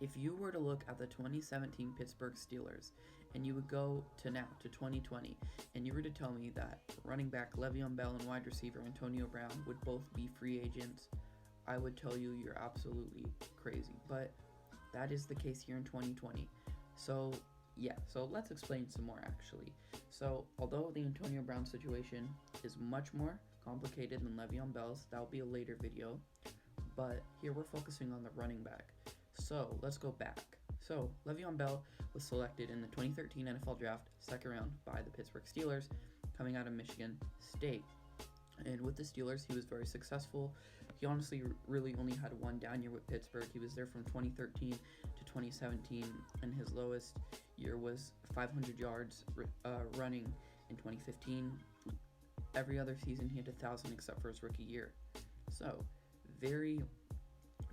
If you were to look at the 2017 Pittsburgh Steelers and you would go to now, to 2020, and you were to tell me that running back Le'Veon Bell and wide receiver Antonio Brown would both be free agents, I would tell you you're absolutely crazy. But that is the case here in 2020. So let's explain some more actually. So although the Antonio Brown situation is much more complicated than Le'Veon Bell's, that'll be a later video, but here we're focusing on the running back. So let's go back. So Le'Veon Bell was selected in the 2013 NFL Draft, second round, by the Pittsburgh Steelers, coming out of Michigan State. And with the Steelers, he was very successful. He honestly really only had one down year with Pittsburgh. He was there from 2013 to 2017, and his lowest year was 500 yards running in 2015. Every other season, he had 1,000 except for his rookie year. So very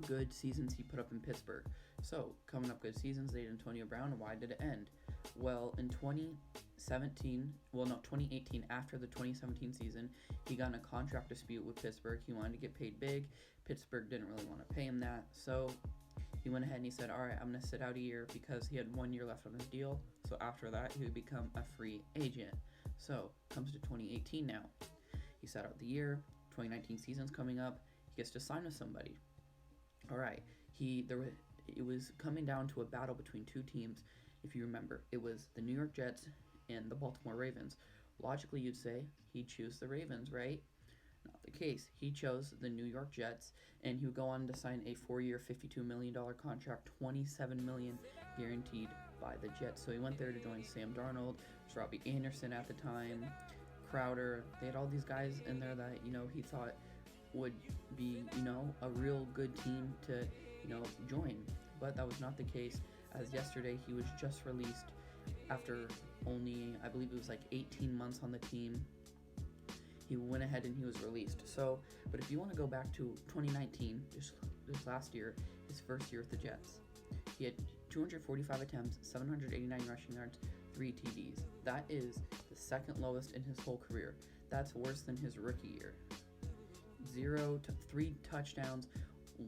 good seasons he put up in Pittsburgh. So coming up good seasons, they had Antonio Brown. Why did it end? Well, in 2018, after the 2017 season, he got in a contract dispute with Pittsburgh. He wanted to get paid big. Pittsburgh didn't really want to pay him that, so he went ahead and he said, all right, I'm going to sit out a year, because he had 1 year left on his deal. So after that, he would become a free agent. So comes to 2018 now. He sat out the year. 2019 season's coming up. He gets to sign with somebody. All right, it was coming down to a battle between two teams. If you remember, it was the New York Jets and the Baltimore Ravens. Logically, you'd say he'd choose the Ravens, right? Not the case. He chose the New York Jets, and he would go on to sign a 4-year, $52 million contract, $27 million guaranteed by the Jets. So he went there to join Sam Darnold, Robbie Anderson at the time, Crowder. They had all these guys in there that, he thought would be, a real good team to, join. But that was not the case, as yesterday he was just released after only, I believe it was like 18 months on the team. He went ahead and he was released. So, but if you want to go back to 2019, just this last year, his first year with the Jets, he had 245 attempts, 789 rushing yards, 3 TDs. That is the second lowest in his whole career. That's worse than his rookie year. 3 touchdowns,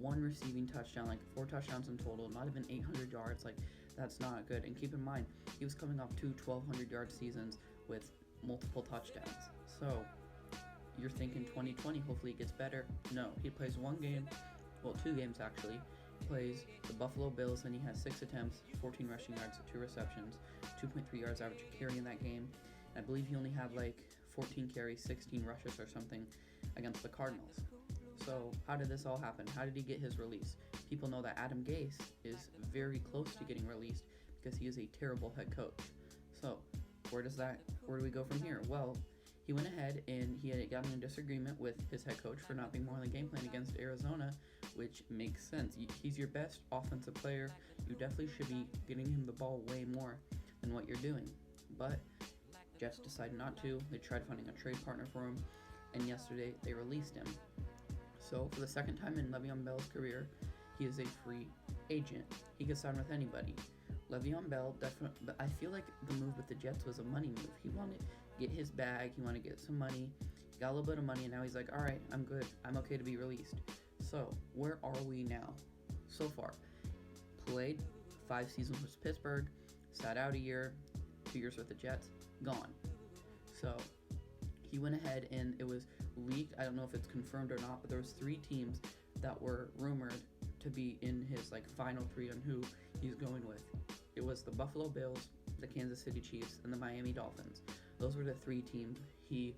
1 receiving touchdown, like 4 touchdowns in total, not even 800 yards. Like, that's not good. And keep in mind, he was coming off 2 1,200-yard seasons with multiple touchdowns. So you're thinking 2020, hopefully it gets better. No, he plays 1 game, well, 2 games actually. He plays the Buffalo Bills, and he has 6 attempts, 14 rushing yards, 2 receptions, 2.3 yards average carry in that game. And I believe he only had like 14 carries, 16 rushes or something against the Cardinals. So how did this all happen? How did he get his release? People know that Adam Gase is very close to getting released because he is a terrible head coach. So where do we go from here? Well, he went ahead and he had gotten in a disagreement with his head coach for not being more on the game plan against Arizona, which makes sense. He's your best offensive player. You definitely should be getting him the ball way more than what you're doing. But Jets decided not to. They tried finding a trade partner for him, and yesterday they released him. So for the second time in Le'Veon Bell's career, he is a free agent. He can sign with anybody. Le'Veon Bell definitely, but I feel like the move with the Jets was a money move. He wanted to get his bag. He wanted to get some money. He got a little bit of money, and now he's like, all right, I'm good. I'm okay to be released. So where are we now? So far, played 5 seasons with Pittsburgh, sat out a year, 2 years with the Jets, gone. So he went ahead and it was leaked. I don't know if it's confirmed or not, but there was 3 teams that were rumored to be in his final 3 on who he's going with. It was the Buffalo Bills, the Kansas City Chiefs, and the Miami Dolphins. Those were the 3 teams he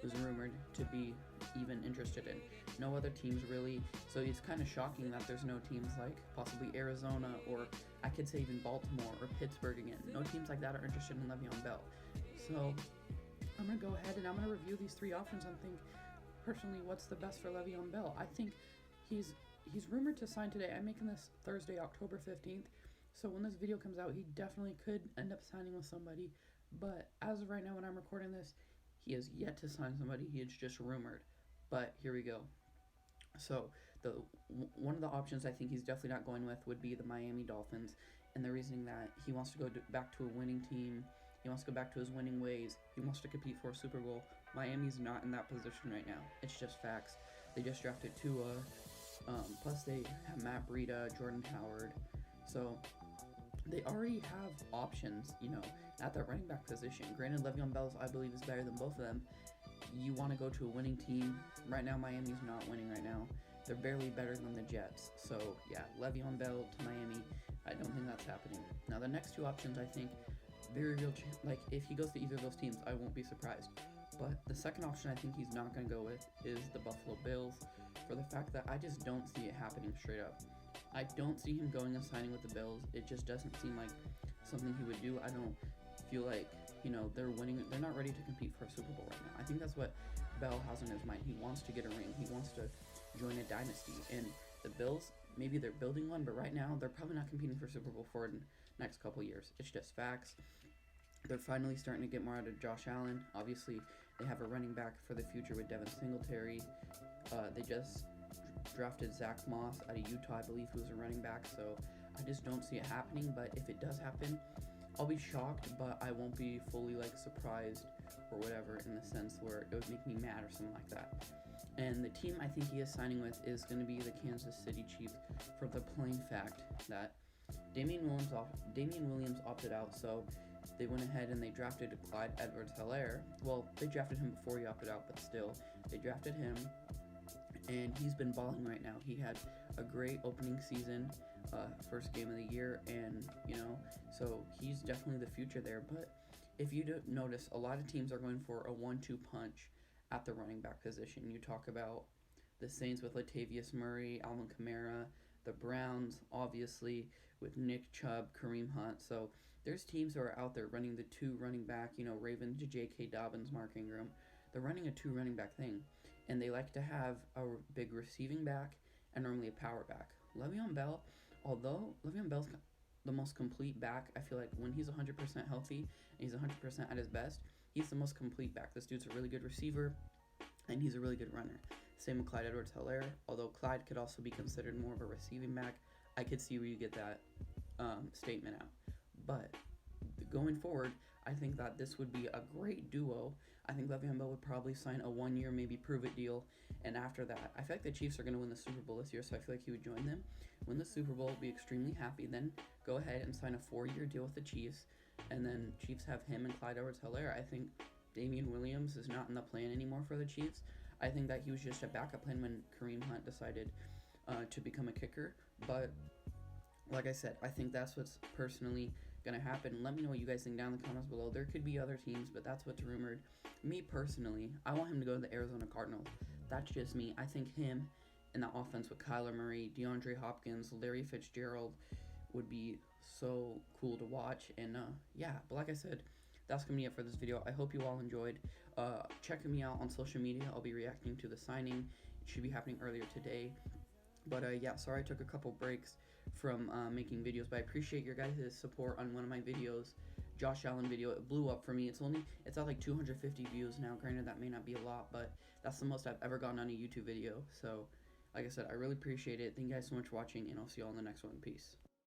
was rumored to be even interested in. No other teams really. So it's kind of shocking that there's no teams like possibly Arizona, or I could say even Baltimore or Pittsburgh again. No teams like that are interested in Le'Veon Bell. So I'm going to go ahead and I'm going to review these 3 options and think personally what's the best for Le'Veon Bell. I think he's rumored to sign today. I'm making this Thursday, October 15th. So when this video comes out, he definitely could end up signing with somebody. But as of right now, when I'm recording this, he has yet to sign somebody. He is just rumored. But here we go. So one of the options I think he's definitely not going with would be the Miami Dolphins. And the reasoning that he wants to go back to a winning team. He wants to go back to his winning ways. He wants to compete for a Super Bowl. Miami's not in that position right now. It's just facts. They just drafted Tua. Plus they have Matt Breida, Jordan Howard. So they already have options, at that running back position. Granted, Le'Veon Bell, I believe, is better than both of them. You want to go to a winning team. Right now, Miami's not winning right now. They're barely better than the Jets. So, yeah, Le'Veon Bell to Miami, I don't think that's happening. Now, the next two options, I think, very real, like, if he goes to either of those teams, I won't be surprised. But the second option I think he's not going to go with is the Buffalo Bills, for the fact that I just don't see it happening straight up. I don't see him going and signing with the Bills. It just doesn't seem like something he would do. I don't feel like, they're winning. They're not ready to compete for a Super Bowl right now. I think that's what Bell has in his mind. He wants to get a ring. He wants to join a dynasty. And the Bills, maybe they're building one, but right now they're probably not competing for Super Bowl for the next couple years. It's just facts. They're finally starting to get more out of Josh Allen. Obviously, they have a running back for the future with Devin Singletary. They just drafted Zach Moss out of Utah, I believe, who's a running back. So I just don't see it happening. But if it does happen, I'll be shocked, but I won't be fully surprised or whatever, in the sense where it would make me mad or something like that. And the team I think he is signing with is going to be the Kansas City Chiefs, for the plain fact that Damian Williams opted out, so they went ahead and they drafted Clyde Edwards-Helaire. Well, they drafted him before he opted out, but still, they drafted him, and he's been balling right now. He had a great opening season, first game of the year, and, so he's definitely the future there. But if you don't notice, a lot of teams are going for a 1-2 punch at the running back position. You talk about the Saints with Latavius Murray, Alvin Kamara, the Browns, obviously, with Nick Chubb, Kareem Hunt. So there's teams who are out there running the two running back, Ravens, J.K. Dobbins, Mark Ingram. They're running a two running back thing, and they like to have a big receiving back and normally a power back. Le'Veon Bell, although Le'Veon Bell's the most complete back, I feel like when he's 100% healthy and he's 100% at his best, he's the most complete back. This dude's a really good receiver, and he's a really good runner. Same with Clyde Edwards-Helaire, although Clyde could also be considered more of a receiving back. I could see where you get that statement out. But going forward, I think that this would be a great duo. I think Le'Veon Bell would probably sign a 1-year, maybe prove-it deal, and after that, I feel like the Chiefs are going to win the Super Bowl this year, so I feel like he would join them, win the Super Bowl, be extremely happy, then go ahead and sign a 4-year deal with the Chiefs, and then Chiefs have him and Clyde Edwards-Helaire. I think Damian Williams is not in the plan anymore for the Chiefs. I think that he was just a backup plan when Kareem Hunt decided to become a kicker, but like I said, I think that's what's personally going to happen. Let me know what you guys think down in the comments below. There could be other teams, but that's what's rumored. Me personally, I want him to go to the Arizona Cardinals. That's just me. I think him in the offense with Kyler Murray, DeAndre Hopkins, Larry Fitzgerald would be so cool to watch. And yeah, but like I said, that's going to be it for this video. I hope you all enjoyed. Check me out on social media. I'll be reacting to the signing. It should be happening earlier today. But yeah, sorry I took a couple breaks from making videos, but I appreciate your guys' support on one of my videos, Josh Allen video. It blew up for me. It's at like 250 views now. Granted, that may not be a lot, but that's the most I've ever gotten on a YouTube video. So like I said, I really appreciate it. Thank you guys so much for watching, and I'll see you all in the next one. Peace.